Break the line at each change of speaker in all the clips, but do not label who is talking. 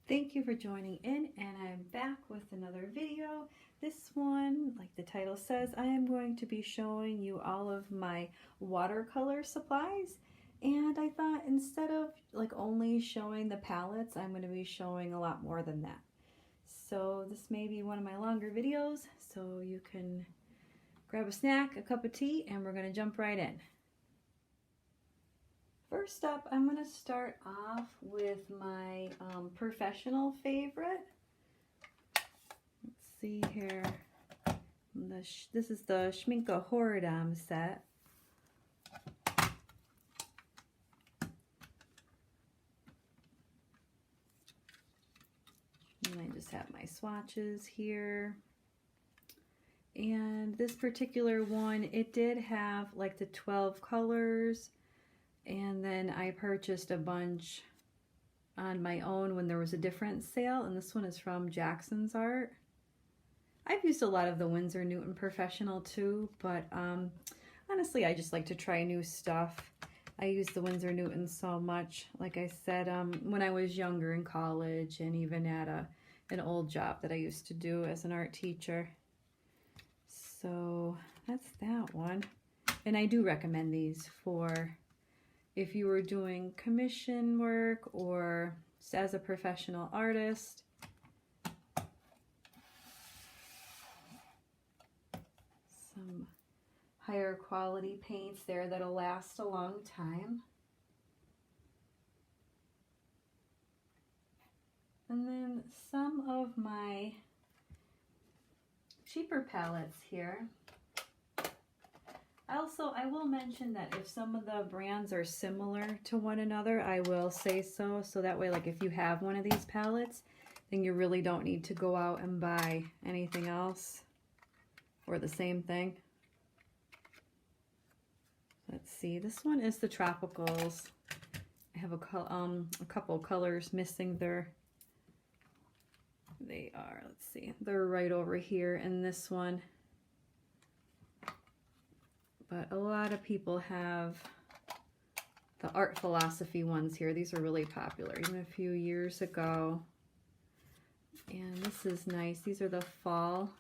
Thank you for joining in, and I'm back with another video. This one, like the title says, I am going to be showing you all of my watercolor supplies. And I thought instead of like only showing the palettes, I'm going to be showing a lot more than that. So this may be one of my longer videos, so you can grab a snack, a cup of tea, and we're going to jump right in. First up, I'm going to start off with my professional favorite. Let's see here. This is the Schmincke Horadam set. And I just have my swatches here. And this particular one, it did have like the 12 colors. And then I purchased a bunch on my own when there was a different sale, and this one is from Jackson's Art. I've used a lot of the Winsor Newton Professional too, but honestly I just like to try new stuff. I use the Winsor Newton so much, like I said, when I was younger in college and even at an old job that I used to do as an art teacher. So that's that one. And I do recommend these for if you were doing commission work or just as a professional artist. Some higher quality paints there that'll last a long time. And then some of my cheaper palettes here. Also, I will mention that if some of the brands are similar to one another, I will say so. So that way, like if you have one of these palettes, then you really don't need to go out and buy anything else or the same thing. Let's see, this one is the Tropicals. I have a couple colors missing there. They are, let's see, they're right over here in this one. But a lot of people have the art philosophy ones here. These are really popular, even a few years ago. And this is nice. These are the fall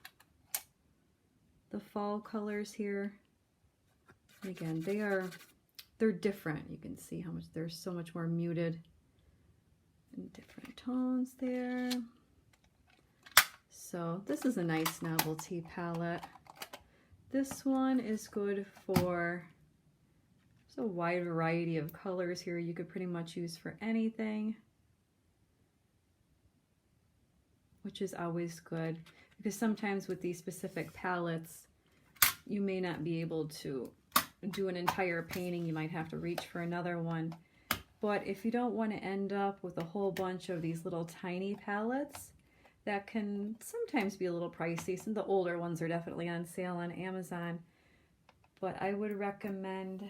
colors here. And again, they're different. You can see how much they're so much more muted and different tones there. So this is a nice novelty palette. This one is good for a wide variety of colors here. You could pretty much use for anything, which is always good because sometimes with these specific palettes, you may not be able to do an entire painting. You might have to reach for another one. But if you don't want to end up with a whole bunch of these little tiny palettes, that can sometimes be a little pricey. Some of the older ones are definitely on sale on Amazon. But I would recommend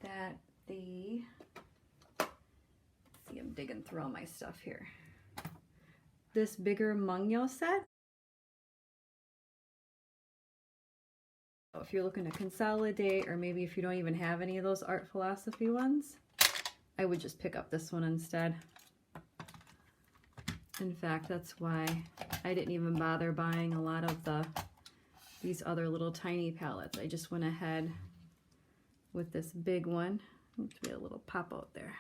that the, let's see, I'm digging through all my stuff here. This bigger Mungyo set. If you're looking to consolidate, or maybe if you don't even have any of those art philosophy ones, I would just pick up this one instead. In fact, that's why I didn't even bother buying a lot of these other little tiny palettes. I just went ahead with this big one. Let's get a little pop out there.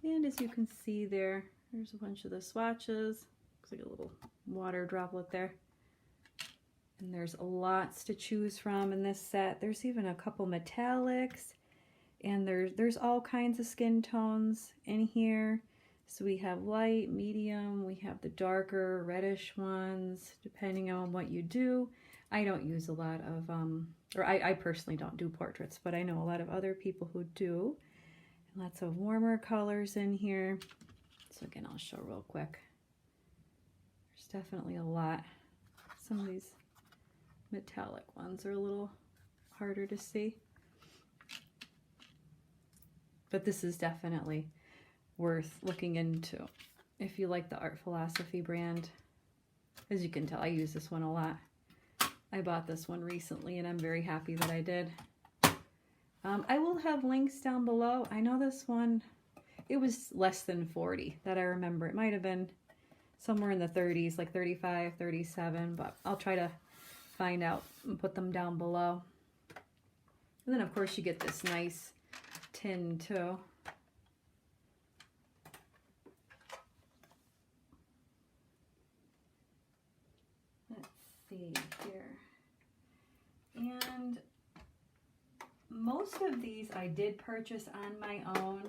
And as you can see there's a bunch of the swatches. Looks like a little water droplet there. And there's lots to choose from in this set. There's even a couple metallics, and there's all kinds of skin tones in here. So we have light, medium, we have the darker reddish ones, depending on what you do. I don't use a lot of, or I personally don't do portraits, but I know a lot of other people who do. And lots of warmer colors in here. So again, I'll show real quick. There's definitely a lot. Some of these metallic ones are a little harder to see. But this is definitely worth looking into. if you like the Art Philosophy brand. As you can tell, I use this one a lot. I bought this one recently and I'm very happy that I did. I will have links down below. I know this one, it was less than 40 that I remember. It might have been somewhere in the 30s, like 35, 37, but I'll try to find out and put them down below. And then of course you get this nice tin too. Let's see here. And most of these I did purchase on my own.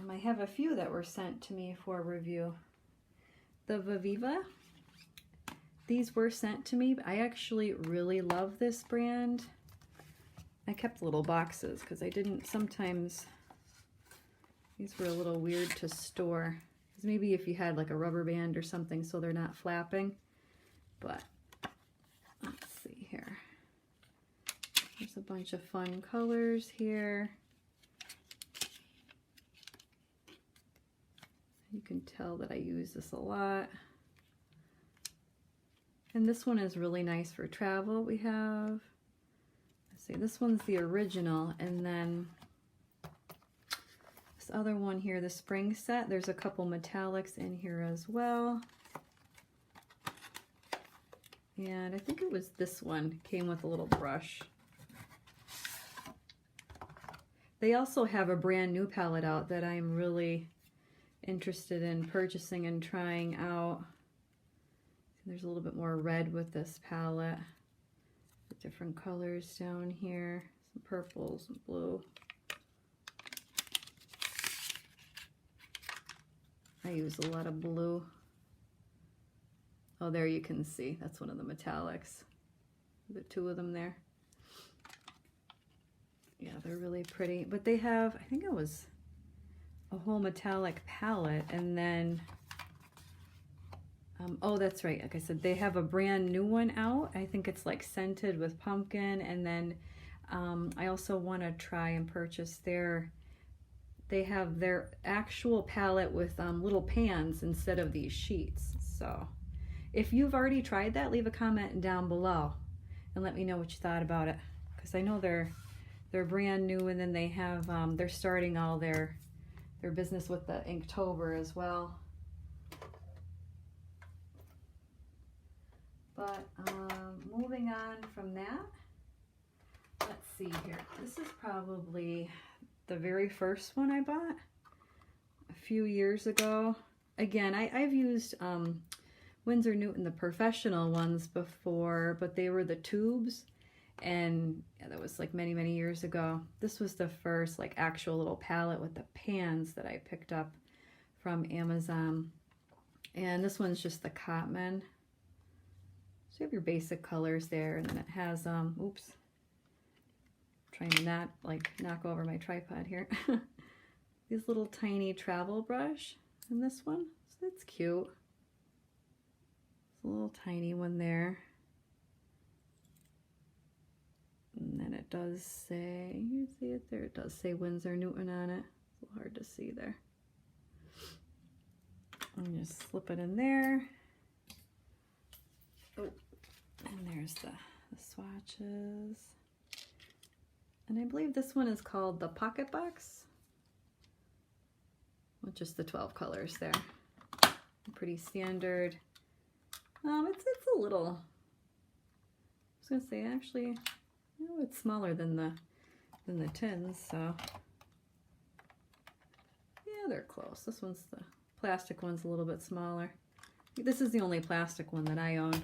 I have a few that were sent to me for review. The Viviva, these were sent to me. I actually really love this brand. I kept little boxes because I didn't, sometimes these were a little weird to store. Because maybe if you had like a rubber band or something so they're not flapping. But let's see here. There's a bunch of fun colors here. You can tell that I use this a lot. And this one is really nice for travel. We have, let's see, this one's the original, and then this other one here, the spring set, there's a couple metallics in here as well. And I think it was this one, came with a little brush. They also have a brand new palette out that I'm really interested in purchasing and trying out. There's a little bit more red with this palette. The different colors down here, some purples and blue. I use a lot of blue. Oh, there you can see, that's one of the metallics. The two of them there. Yeah, they're really pretty. But they have, I think it was a whole metallic palette, and then oh, that's right, like I said, they have a brand new one out. I think it's like scented with pumpkin, and then I also want to try and purchase they have their actual palette with little pans instead of these sheets. So if you've already tried that, leave a comment down below and let me know what you thought about it, because I know they're brand new, and then they have they're starting all their business with the Inktober as well. But moving on from that, let's see here. This is probably the very first one I bought a few years ago. Again, I've used Winsor Newton, the professional ones before, but they were the tubes. And yeah, that was like many, many years ago. This was the first like actual little palette with the pans that I picked up from Amazon. And this one's just the Cotman. So you have your basic colors there, and then it has, oops, trying to not like knock over my tripod here. These little tiny travel brush in this one. So that's cute. It's a little tiny one there. And then it does say, you see it there? It does say Winsor Newton on it. It's a little hard to see there. And just slip it in there. Oh, and there's the swatches. And I believe this one is called the Pocket Box, with just the 12 colors there. Pretty standard. It's a little, I was gonna say actually, oh, it's smaller than the tins, so yeah, they're close. This one's the plastic one's a little bit smaller. This is the only plastic one that I own.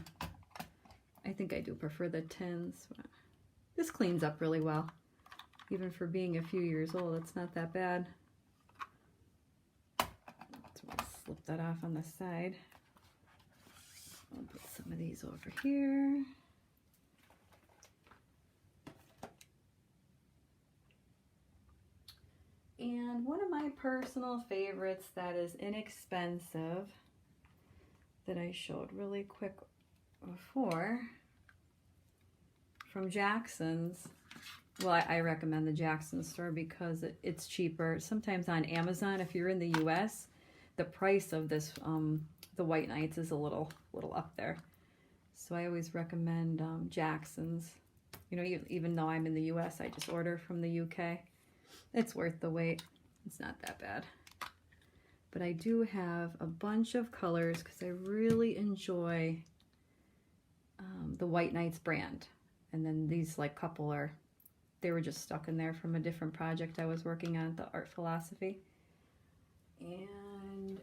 I think I do prefer the tins, but this cleans up really well. Even for being a few years old, it's not that bad. So we'll slip that off on the side. I'll put some of these over here. And one of my personal favorites that is inexpensive that I showed really quick before from Jackson's well, I recommend the Jackson store because it's cheaper. Sometimes on Amazon, if you're in the US, the price of this, the White Nights is a little up there. So I always recommend Jackson's. You know, even though I'm in the US, I just order from the UK. It's worth the wait. It's not that bad. But I do have a bunch of colors because I really enjoy the White Nights brand. And then these like couple they were just stuck in there from a different project I was working on, the art philosophy. And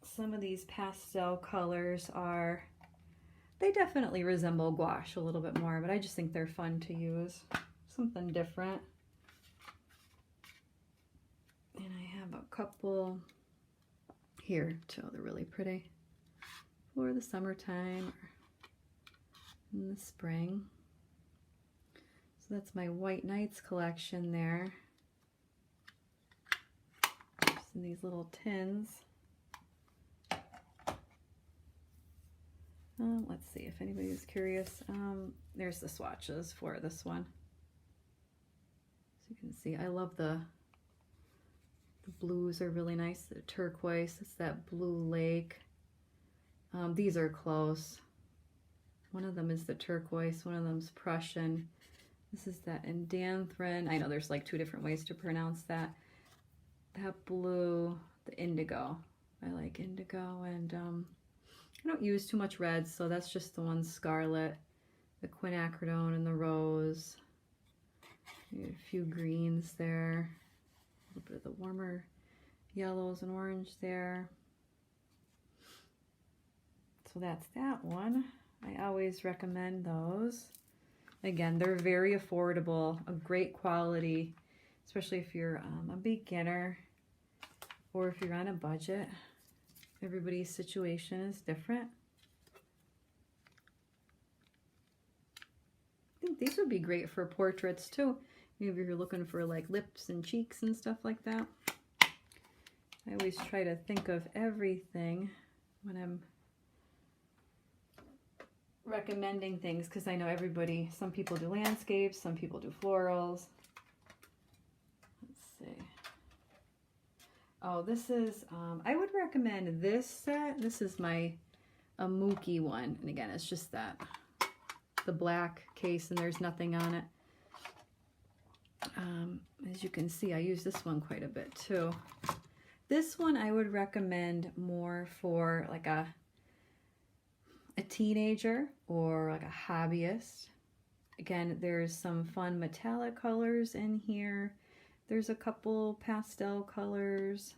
some of these pastel colors they definitely resemble gouache a little bit more, but I just think they're fun to use. Something different. And I have a couple here too. They're really pretty for the summertime or in the spring. So that's my White Nights collection there. Just in these little tins. Let's see if anybody's curious. There's the swatches for this one. So you can see, I love the blues are really nice. The turquoise, it's that blue lake. These are close. One of them is the turquoise, one of them's Prussian. This is that Indanthren. I know there's like 2 different ways to pronounce that. That blue, the indigo. I like indigo, and I don't use too much red, so that's just the one scarlet, the quinacridone and the rose. A few greens there. A little bit of the warmer yellows and orange there. So that's that one. I always recommend those. Again, they're very affordable, a great quality, especially if you're a beginner or if you're on a budget. Everybody's situation is different. I think these would be great for portraits too. Maybe if you're looking for like lips and cheeks and stuff like that. I always try to think of everything when I'm recommending things, because I know some people do landscapes, some people do florals. Let's see. Oh, this is, I would recommend this set. This is my Amuki one. And again, it's just the black case and there's nothing on it. As you can see, I use this one quite a bit too. This one I would recommend more for like a teenager or like a hobbyist. Again, there's some fun metallic colors in here. There's a couple pastel colors.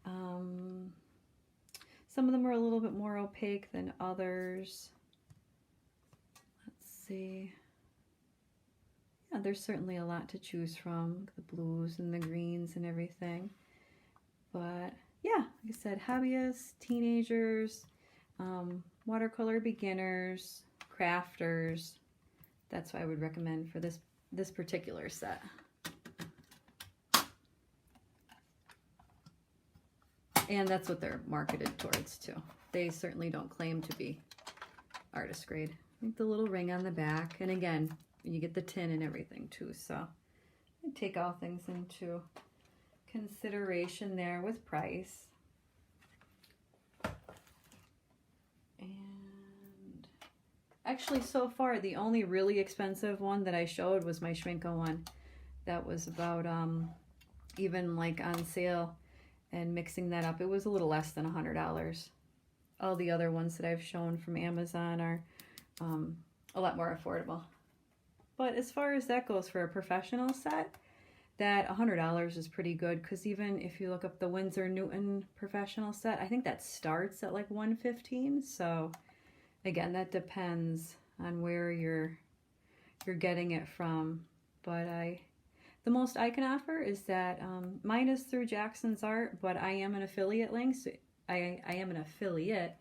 Some of them are a little bit more opaque than others. Let's see. Yeah, there's certainly a lot to choose from. The blues and the greens and everything. But yeah, like I said, hobbyists, teenagers, watercolor beginners, crafters. That's what I would recommend for this particular set. And that's what they're marketed towards too. They certainly don't claim to be artist grade. I think the little ring on the back, and again, you get the tin and everything too, so I take all things into consideration there with price. And actually, so far, the only really expensive one that I showed was my Schmincke one. That was about, even like on sale and mixing that up, it was a little less than $100. All the other ones that I've shown from Amazon are a lot more affordable. But as far as that goes for a professional set, that $100 is pretty good, because even if you look up the Winsor Newton professional set, I think that starts at like $115. So again, that depends on where you're getting it from. But the most I can offer is that mine is through Jackson's Art, but I am an affiliate link. So I am an affiliate.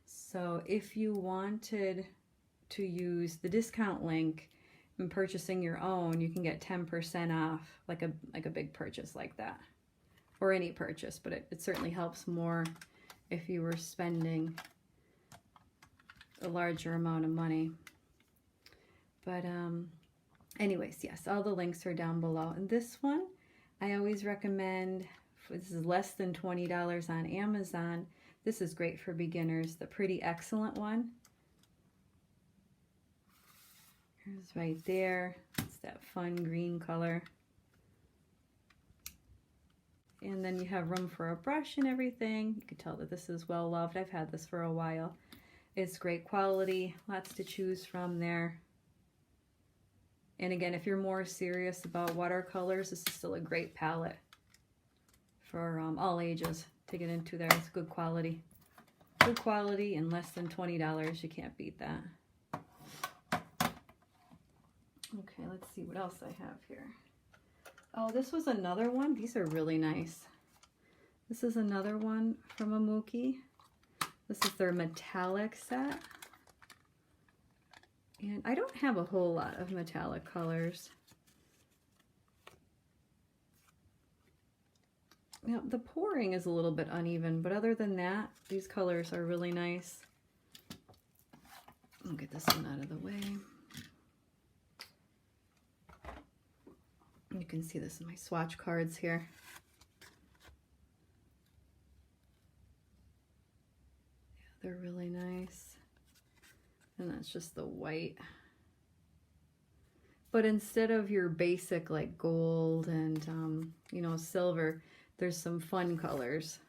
So if you wanted to use the discount link and purchasing your own, you can get 10% off, like a big purchase like that, or any purchase. But it certainly helps more if you were spending a larger amount of money. But Anyways, yes, all the links are down below. And this one, I always recommend, this is less than $20 on Amazon. This is great for beginners, the Pretty Excellent one. Here's right there. It's that fun green color. And then you have room for a brush and everything. You can tell that this is well loved. I've had this for a while. It's great quality, lots to choose from there. And again, if you're more serious about watercolors, this is still a great palette for all ages to get into there. It's good quality. Good quality and less than $20. You can't beat that. Okay, let's see what else I have here. Oh, this was another one. These are really nice. This is another one from Schmincke. This is their metallic set. And I don't have a whole lot of metallic colors. Now, the pouring is a little bit uneven, but other than that, these colors are really nice. I'll get this one out of the way. You can see this in my swatch cards here. Yeah, they're really nice. And that's just the white. But instead of your basic like gold and, you know, silver, there's some fun colors.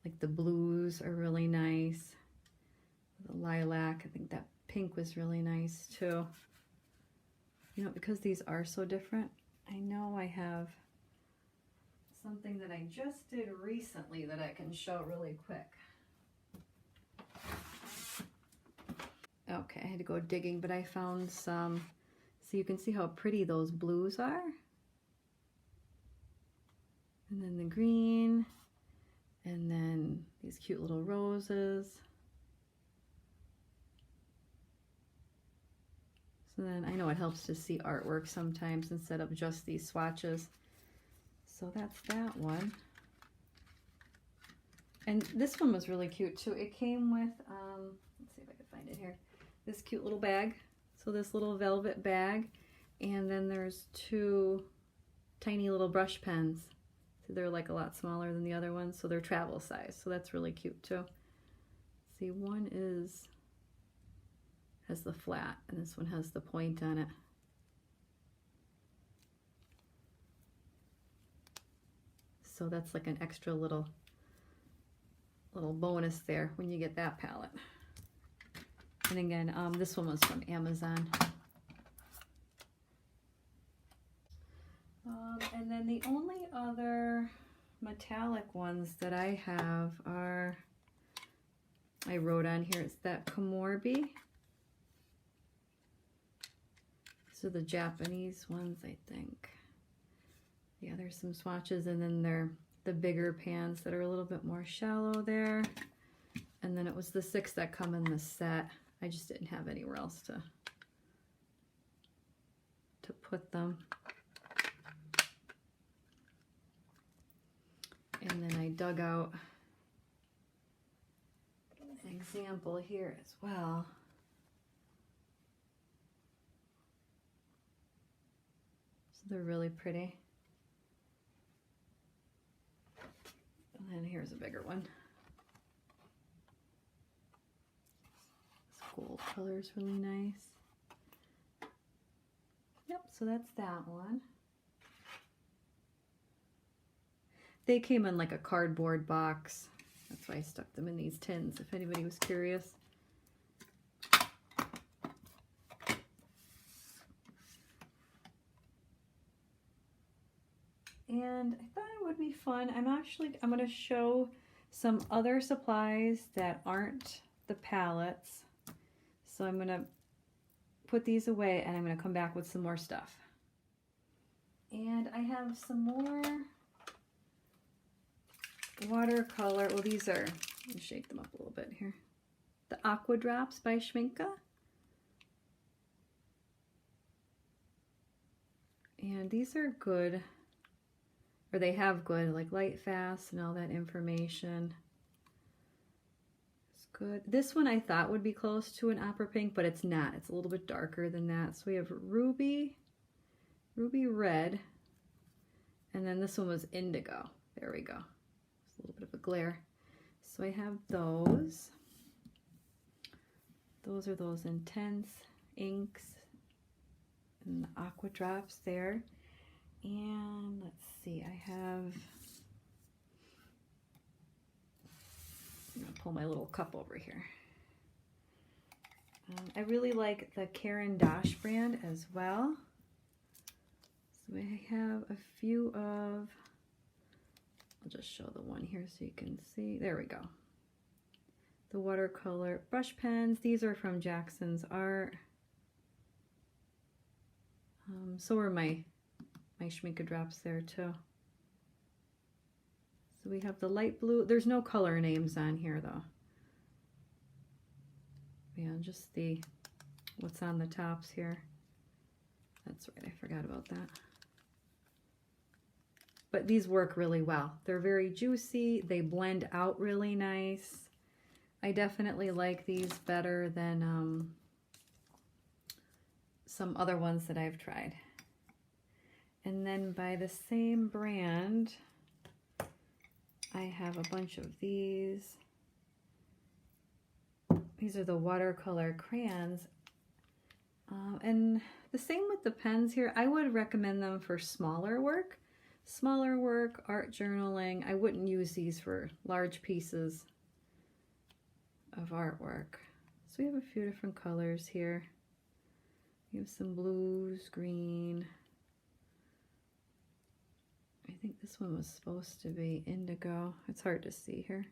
Like the blues are really nice. The lilac, I think that pink was really nice too. You know, because these are so different, I know I have something that I just did recently that I can show really quick. Okay, I had to go digging, but I found some, so you can see how pretty those blues are. And then the green, and then these cute little roses. So then I know it helps to see artwork sometimes instead of just these swatches. So that's that one. And this one was really cute too. It came with, let's see if I can find it here, this cute little bag. So this little velvet bag, and then there's two tiny little brush pens. So they're like a lot smaller than the other ones, so they're travel size. So that's really cute too. See, one has the flat, and this one has the point on it. So that's like an extra little bonus there when you get that palette. And again, this one was from Amazon. And then the only other metallic ones that I have are, I wrote on here, it's that Komorbi. So the Japanese ones, I think. Yeah, there's some swatches, and then they're the bigger pans that are a little bit more shallow there. And then it was the 6 that come in the set. I just didn't have anywhere else to put them. And then I dug out an example here as well. So they're really pretty. And then here's a bigger one. This gold color is really nice. Yep, so that's that one. They came in like a cardboard box. That's why I stuck them in these tins, if anybody was curious. And I thought it would be fun. I'm going to show some other supplies that aren't the palettes. So I'm going to put these away, and I'm going to come back with some more stuff. And I have some more watercolor. Well, these are, let me shake them up a little bit here. The Aqua drops by Schmincke. And these are good, or they have good, like light fast and all that information. It's good. This one I thought would be close to an opera pink, but it's not. It's a little bit darker than that. So we have ruby red, and then this one was indigo. There we go. It's a little bit of a glare. So I have those. Those are those intense inks and the aqua drops there. And let's see, I have, I'm gonna pull my little cup over here. I really like the Caran d'Ache brand as well. So I have a few of, I'll just show the one here so you can see. There we go. The watercolor brush pens. These are from Jackson's Art. So are my Schmincke drops there too. So we have the light blue. There's no color names on here though. Yeah, just the what's on the tops here. That's right, I forgot about that. But these work really well. They're very juicy. They blend out really nice. I definitely like these better than some other ones that I've tried. And then by the same brand, I have a bunch of these. These are the Watercolor Crayons. And the same with the pens here. I would recommend them for smaller work. Smaller work, art journaling. I wouldn't use these for large pieces of artwork. So we have a few different colors here. We have some blues, green. I think this one was supposed to be indigo. It's hard to see here.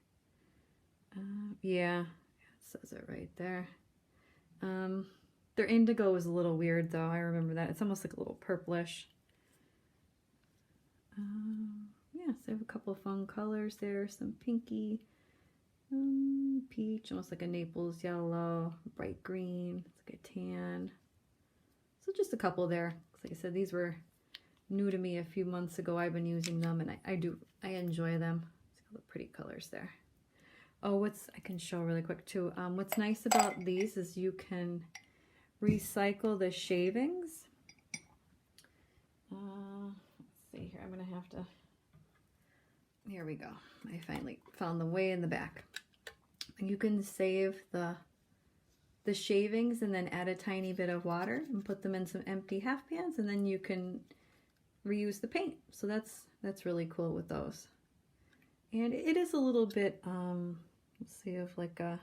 Yeah, it says it right there. Their indigo is a little weird though. I remember that. It's almost like a little purplish. Yeah, so I have a couple of fun colors there. Some pinky, peach, almost like a Naples yellow, bright green, it's like a tan. So just a couple there. Like I said, these were new to me a few months ago. I've been using them and I enjoy them. See all the pretty colors there. Oh, I can show really quick too. What's nice about these is you can recycle the shavings. Let's see here, I'm gonna have to, here we go. I finally found the way in the back. You can save the shavings and then add a tiny bit of water and put them in some empty half pans, and then you can reuse the paint. So that's really cool with those. And it is a little bit, let's see, of like a,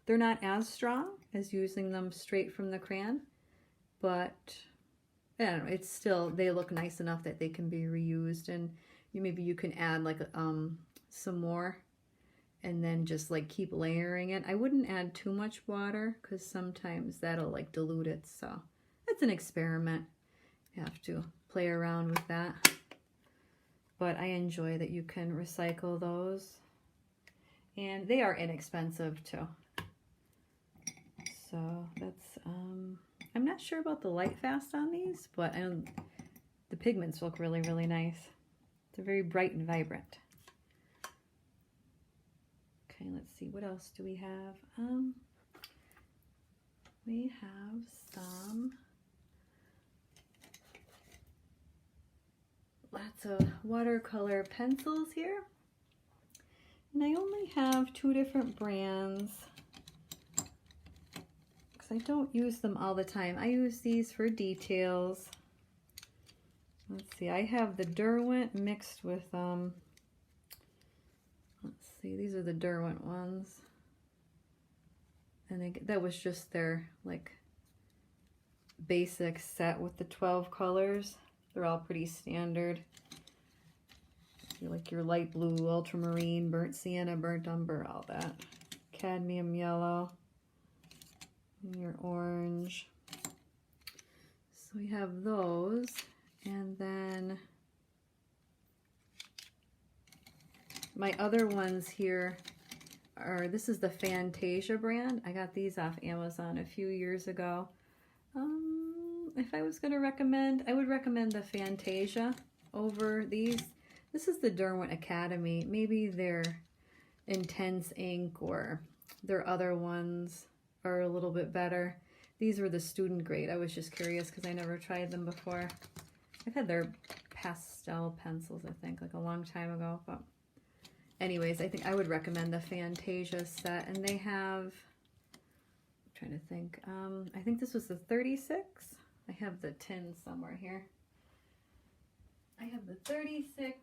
they're not as strong as using them straight from the crayon, but I don't know, it's still, they look nice enough that they can be reused, and maybe you can add like some more and then just like keep layering it. I wouldn't add too much water because sometimes that'll like dilute it. So it's an experiment. You have to play around with that. But I enjoy that you can recycle those. And they are inexpensive too. So that's, I'm not sure about the light fast on these, but the pigments look really, really nice. They're very bright and vibrant. Okay, let's see, what else do we have? We have some, lots of watercolor pencils here. And I only have 2 different brands because I don't use them all the time. I use these for details. Let's see, I have the Derwent mixed with, let's see, these are the Derwent ones. And that was just their, like, basic set with the 12 colors. They're all pretty standard. Like your light blue, ultramarine, burnt sienna, burnt umber, all that. Cadmium yellow. And your orange. So we have those. And then my other ones here are, this is the Fantasia brand. I got these off Amazon a few years ago. If I was going to recommend, I would recommend the Fantasia over these. This is the Derwent Academy. Maybe their Intense Ink or Their other ones are a little bit better. These were the student grade. I was just curious because I never tried them before. I've had their pastel pencils, I think, like a long time ago. But anyways, I think I would recommend the Fantasia set. And they have, I'm trying to think, I think this was the 36. I have the tin somewhere here. I have the 36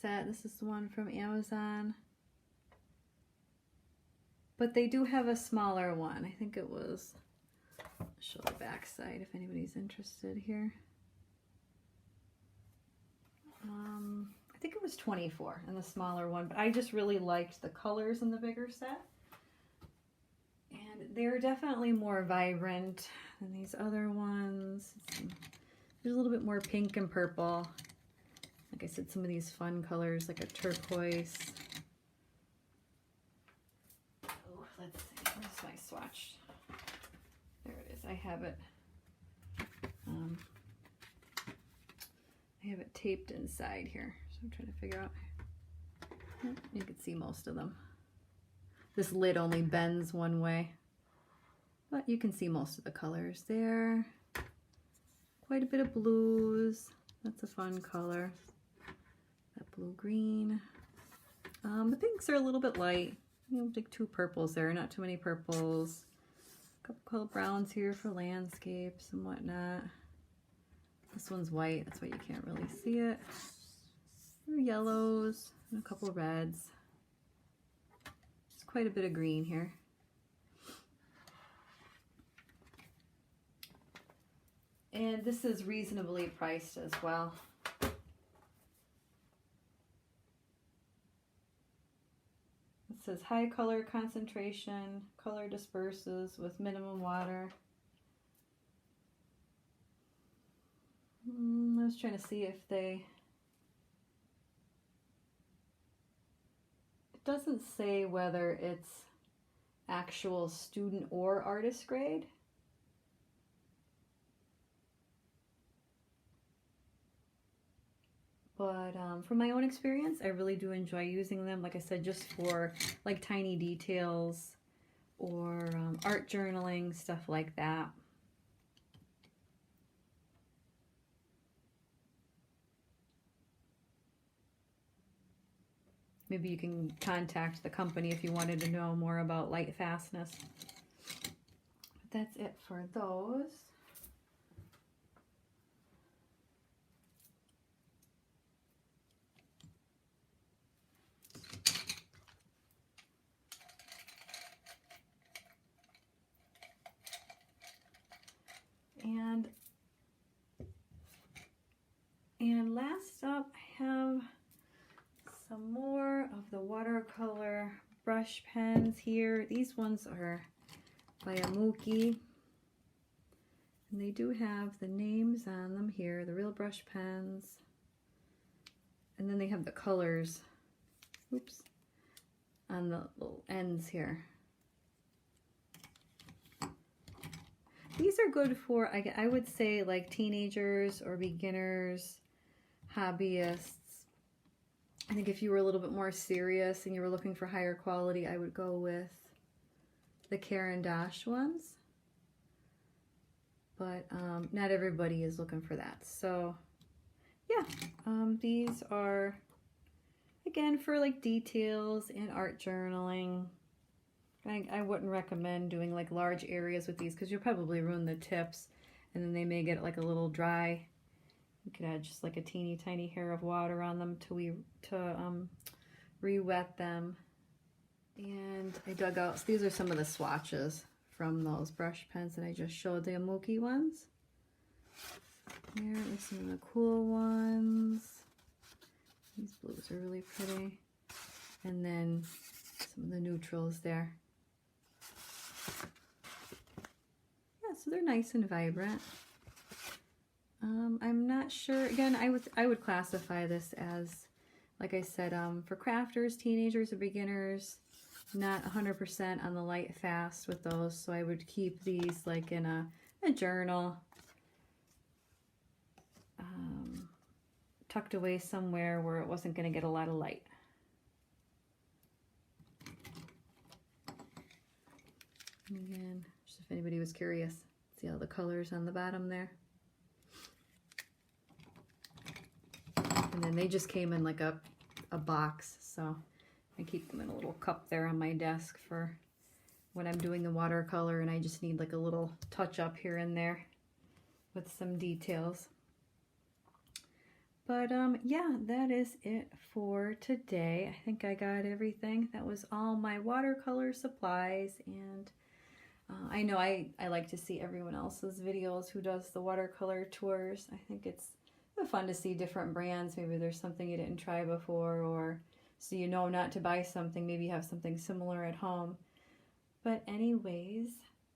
set. This is the one from Amazon. But they do have a smaller one. I think it was, I'll show the back side if anybody's interested here. I think it was 24 in the smaller one, but I just really liked the colors in the bigger set. And they're definitely more vibrant than these other ones. There's a little bit more pink and purple. Like I said, some of these fun colors, like a turquoise. Oh, let's see, where's my swatch? There it is, I have it. I have it taped inside here, so I'm trying to figure out. You can see most of them. This lid only bends one way, but you can see most of the colors there. Quite a bit of blues. That's a fun color. That blue-green. The pinks are a little bit light. You know, like 2 purples there, not too many purples. A couple color browns here for landscapes and whatnot. This one's white, that's why you can't really see it. There are yellows and a couple reds. There's quite a bit of green here. And this is reasonably priced as well. It says high color concentration, color disperses with minimum water. I was trying to see if they... It doesn't say whether it's actual student or artist grade. But from my own experience, I really do enjoy using them, like I said, just for like tiny details or art journaling, stuff like that. Maybe you can contact the company if you wanted to know more about light fastness. But that's it for those. And last up, I have some more of the watercolor brush pens here. These ones are by Schmincke, and they do have the names on them here, the real brush pens, and then they have the colors, oops, on the little ends here. These are good for, I would say, like teenagers or beginners, hobbyists. I think if you were a little bit more serious and you were looking for higher quality, I would go with the Caran d'Ache ones. But not everybody is looking for that. So yeah, these are, again, for like details and art journaling. I wouldn't recommend doing like large areas with these because you'll probably ruin the tips and then they may get like a little dry. You could add just like a teeny tiny hair of water on them to re-wet them. And I dug out, so these are some of the swatches from those brush pens that I just showed, the Schmincke ones. Here are some of the cool ones. These blues are really pretty. And then some of the neutrals there. Yeah, so they're nice and vibrant. I'm not sure, again, I would classify this as, like I said, for crafters, teenagers, or beginners, not 100% on the light fast with those, so I would keep these like in a journal, tucked away somewhere where it wasn't going to get a lot of light. And again, just if anybody was curious, see all the colors on the bottom there. And then they just came in like a box, so I keep them in a little cup there on my desk for when I'm doing the watercolor and I just need like a little touch up here and there with some details. But yeah, that is it for today. I think I got everything. That was all my watercolor supplies, and I know I like to see everyone else's videos who does the watercolor tours. I think it's fun to see different brands. Maybe there's something you didn't try before, or so you know not to buy something. Maybe you have something similar at home. But anyways,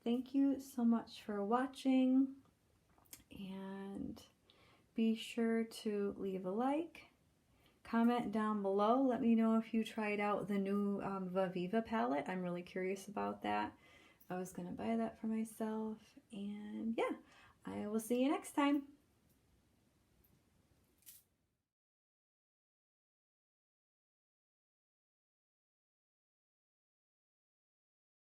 thank you so much for watching, and be sure to leave a like, comment down below. Let me know if you tried out the new Viva palette. I'm really curious about that. I was going to buy that for myself. And yeah, I will see you next time.